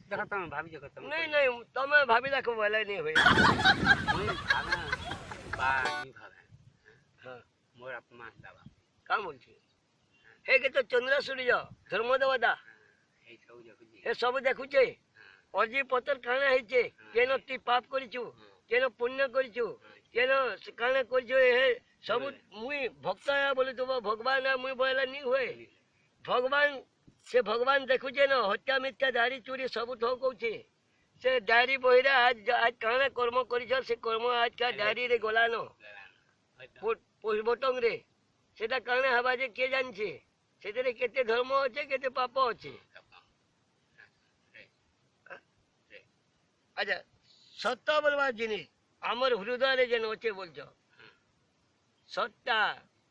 देखो तुम भाभी जो तुम नहीं नहीं તમે ભાભી રાખો બોલે નહીં હોય बा नहीं भावे હા मोर अपमान दावा કામ બોલছি હે કે તો ચંદ્ર સૂર્ય ધર્મદેવતા এই সব দেখো জি એ ସବୁ ଦେଖୁଛେ ଅଜି ପତ୍ର କାଣା ହେଇଛେ କେନ ତି ପାପ କରିଛୁ କେନ ପୁଣ୍ୟ କରିଛୁ କେନ କାଣା କରିଛୁ ହେ ସବୁ ମୁଇଁ ଭକ୍ତ ବୋଲୁଥିବ ଭଗବାନ ମୁଇଁ ବୋଇଲେ ନି ହୁଏ ଭଗବାନ ସେ ଭଗବାନ ଦେଖୁଛେ ନା ହତ୍ୟା ମିଥ୍ୟା ଦାରି ଚୋରି ସବୁ ଠକ କହୁଛେ ସେ ଡାଏରୀ ବହିରେ ଆଜ କାଣା କର୍ମ କରିଛ ସେ କର୍ମ ଆଜକା ଡାଏରୀରେ ଗଲାନ ବଟଙ୍ଗରେ ସେଟା କାଣା ହେବା ଯେ କିଏ ଜାଣିଛେ ସେଥିରେ କେତେ ଧର୍ମ ଅଛେ କେତେ ପାପ ଅଛେ আচ্ছা সত্য বলবার জিনিস আমার হৃদয়ে যেন অছে বলছ সত্তা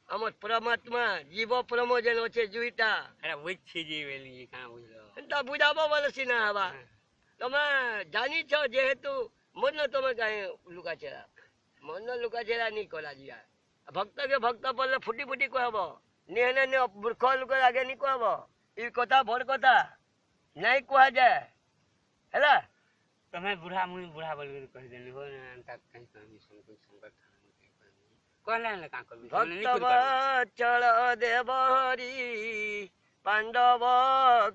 আমার পরমাত্মা জীব পরম যেন অছে দুইটা अरे बुझी जी वेली कहां बुझलो এনতা বুঝাবো বলে সিনা হবা তুমি জানিছ যেহেতু মন তুমি কাহে লুকাছেড়া মন লুকাছেড়া নি করা জিয়া ভক্তকে ভক্ত বললে ফুটি ফুটি কহব নিহনে নি মূর্খ লোক আগে নি কহব ই কথা বড় কথা নাই কুয়া যায় ହେଲା તમે બુઢા મુઈ બુઢા બોલ કે કહી દેલી હો ને તા કઈ કઈ સંકટ કોને ને કા કરબી ভক্তবৎসল দেব হরি পাণ্ডব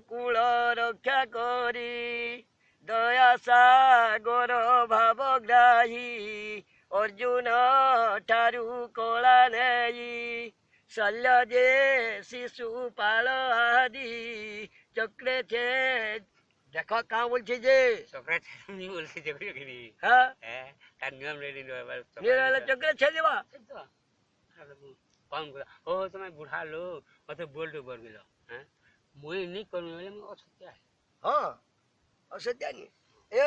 কুল রক্ষা করি দয়া সাগর ভাবগ্রাহী অর্জুন ঠারু কলা নেই শল্য যে শিশু পাল আদি চক্রে ছে দেখো কাঁ বলছে যে સોક્રેટ ની બોલતી જબરી કે ની হ্যাঁ હે તાર નિયમ લઈ લીધો હવે নিরালা চক্রে ছে দেবা કોણ બોલા ઓ તમે બુઢા લો મતે બોલ તો બોલ ગયો હે મુઈ ની કરું એટલે મે અસત્ય হ্যাঁ অসত্যানি এ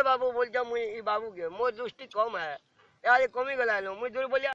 বাবু বলছ মুই ই বাবু কে মোর দৃষ্টি কম হ্যাঁ আরে কমি গলানো মুই দূর বলিয়া